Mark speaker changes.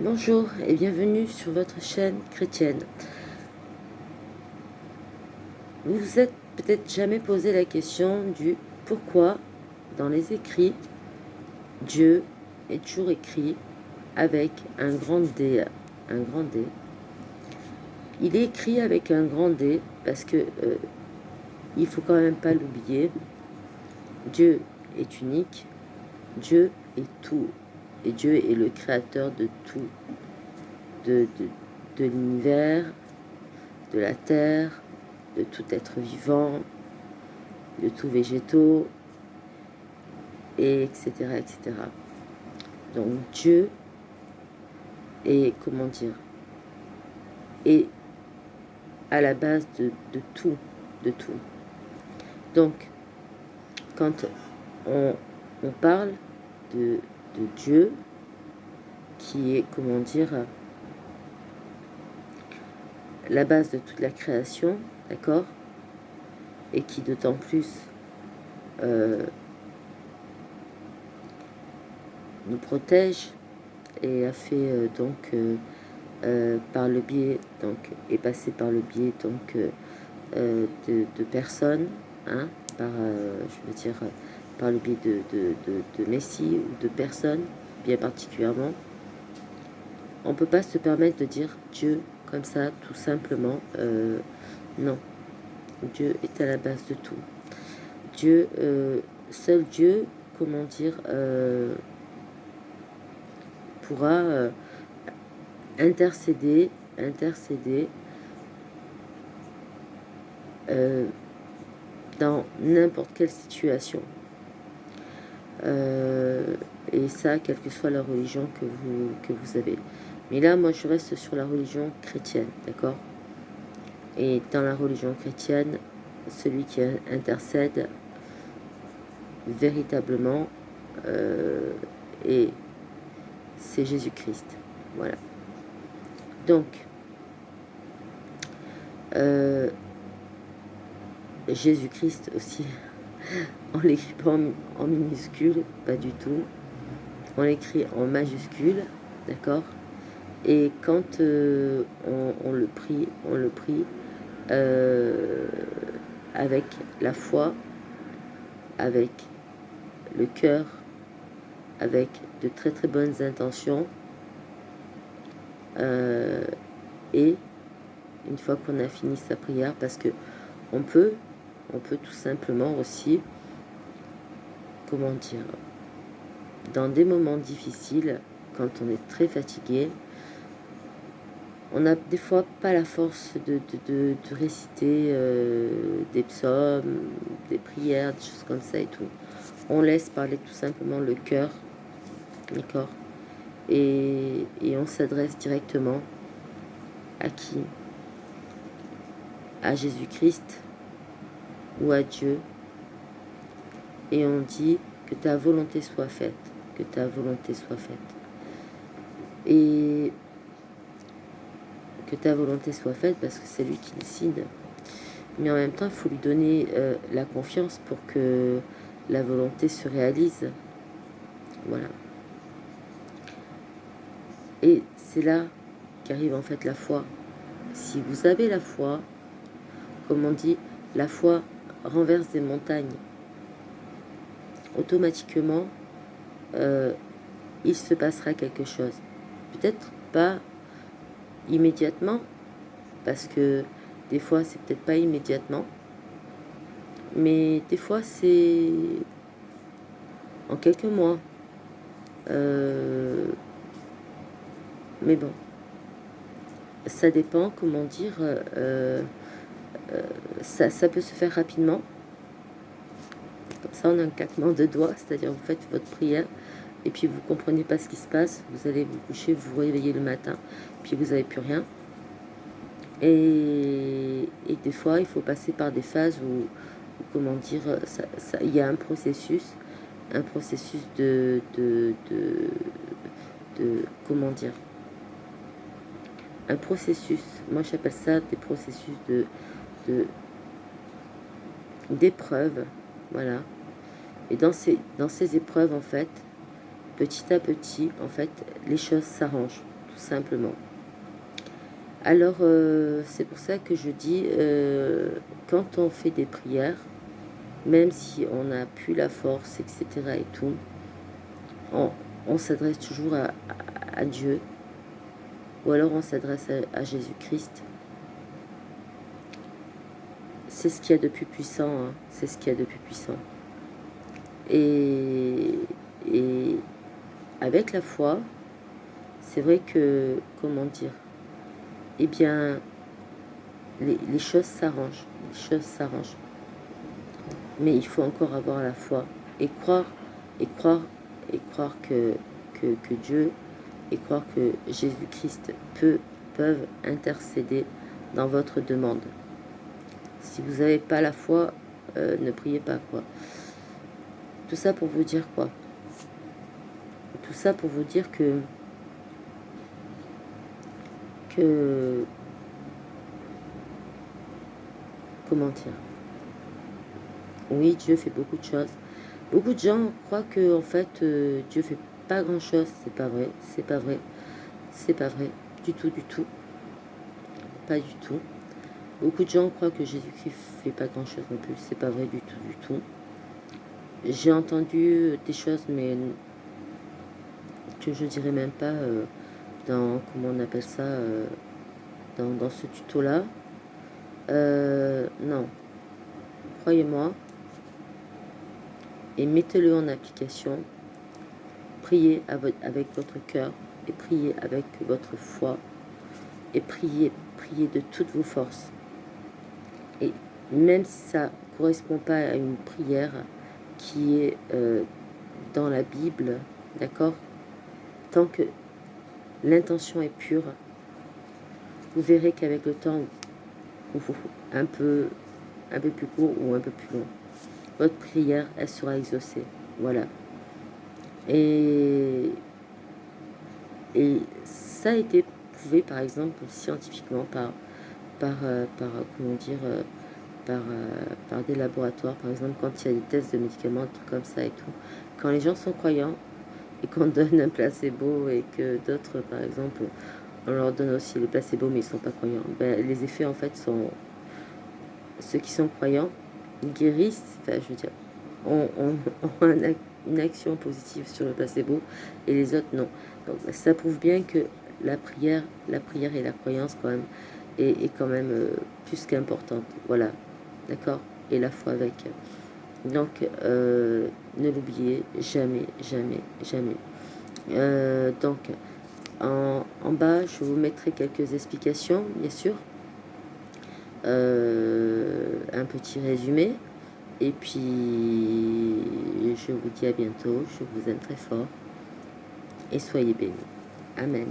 Speaker 1: Bonjour et bienvenue sur votre chaîne chrétienne. Vous vous êtes peut-être jamais posé la question du pourquoi dans les écrits, Dieu est toujours écrit avec un grand D. Un grand D. Il est écrit avec un grand D parce que il faut quand même pas l'oublier. Dieu est unique, Dieu est tout et Dieu est le créateur de tout, de l'univers, de la terre, de tout être vivant, de tout végétaux, et etc., etc. Donc Dieu est, comment dire, est à la base de tout, de tout. Donc, quand on parle de Dieu, qui est, comment dire, la base de toute la création, d'accord, et qui d'autant plus nous protège et a fait par le biais, donc est passé par le biais donc de personnes, hein, je veux dire par le biais de Messie ou de personnes bien particulièrement. On peut pas se permettre de dire Dieu comme ça tout simplement. Non, Dieu est à la base de tout. Dieu, seul Dieu, comment dire, pourra intercéder dans n'importe quelle situation. Et ça, quelle que soit la religion que vous avez. Mais là, moi, je reste sur la religion chrétienne, d'accord? Et dans la religion chrétienne, celui qui intercède véritablement, et c'est Jésus-Christ. Voilà. Donc, Jésus-Christ aussi, on l'écrit pas en minuscule, pas du tout. On l'écrit en majuscule, d'accord? Et quand on le prie avec la foi, avec le cœur, avec de très très bonnes intentions, et une fois qu'on a fini sa prière, parce que on peut tout simplement aussi, comment dire, dans des moments difficiles, quand on est très fatigué, on n'a des fois pas la force de réciter des psaumes, des prières, des choses comme ça et tout. On laisse parler tout simplement le cœur, d'accord, et on s'adresse directement à qui? À Jésus-Christ ou à Dieu, et on dit que ta volonté soit faite, que ta volonté soit faite. Et que ta volonté soit faite parce que c'est lui qui décide. Mais en même temps, il faut lui donner la confiance pour que la volonté se réalise. Voilà. Et c'est là qu'arrive en fait la foi. Si vous avez la foi, comme on dit, la foi renverse des montagnes. Automatiquement, il se passera quelque chose. Peut-être pas immédiatement, parce que des fois, c'est peut-être pas immédiatement, mais des fois, c'est en quelques mois. Mais bon, ça dépend, comment dire, ça peut se faire rapidement. Comme ça, on a un claquement de doigts, c'est-à-dire vous faites votre prière, et puis vous comprenez pas ce qui se passe, vous allez vous coucher, vous vous réveillez le matin, puis vous n'avez plus rien. Et des fois, il faut passer par des phases où comment dire, il y a un processus de comment dire, un processus, moi j'appelle ça des processus d'épreuves, voilà. Et dans ces épreuves, en fait, petit à petit, en fait, les choses s'arrangent. tout simplement. Alors, c'est pour ça que je dis, quand on fait des prières, même si on n'a plus la force, etc. et tout, on s'adresse toujours à Dieu, ou alors on s'adresse à Jésus-Christ. C'est ce qu'il y a de plus puissant, hein. C'est ce qu'il y a de plus puissant. Et avec la foi, c'est vrai que, comment dire, eh bien, les choses s'arrangent, les choses s'arrangent. Mais il faut encore avoir la foi et croire, et croire, et croire que Dieu, et croire que Jésus-Christ peuvent intercéder dans votre demande. Si vous n'avez pas la foi, ne priez pas, quoi. Tout ça pour vous dire quoi? Tout ça pour vous dire que comment dire? Oui, Dieu fait beaucoup de choses. Beaucoup de gens croient que en fait Dieu fait pas grand chose. C'est pas vrai, c'est pas vrai, c'est pas vrai du tout, du tout, pas du tout. Beaucoup de gens croient que Jésus-Christ fait pas grand chose non plus. C'est pas vrai du tout, du tout. J'ai entendu des choses, mais que je dirais même pas dans, comment on appelle ça, dans ce tuto-là. Non, croyez-moi, et mettez-le en application. Priez avec votre cœur, et priez avec votre foi, et priez de toutes vos forces. Et même si ça ne correspond pas à une prière qui est dans la Bible, d'accord, tant que l'intention est pure, vous verrez qu'avec le temps, un peu plus court ou un peu plus long, votre prière, elle sera exaucée. Voilà. Et ça a été prouvé, par exemple, scientifiquement par comment dire, par des laboratoires, par exemple, quand il y a des tests de médicaments, des trucs comme ça et tout. Quand les gens sont croyants et qu'on donne un placebo et que d'autres, par exemple, on leur donne aussi le placebo mais ils ne sont pas croyants, ben, les effets, en fait, sont... Ceux qui sont croyants guérissent, enfin, je veux dire, ont une action positive sur le placebo et les autres, non. Donc, ça prouve bien que la prière et la croyance, quand même, est quand même plus qu'importante. Voilà, d'accord. Et la foi avec. Donc, ne l'oubliez jamais, jamais, jamais. Donc, en bas, je vous mettrai quelques explications, bien sûr. Un petit résumé. Et puis, je vous dis à bientôt. Je vous aime très fort. Et soyez bénis. Amen.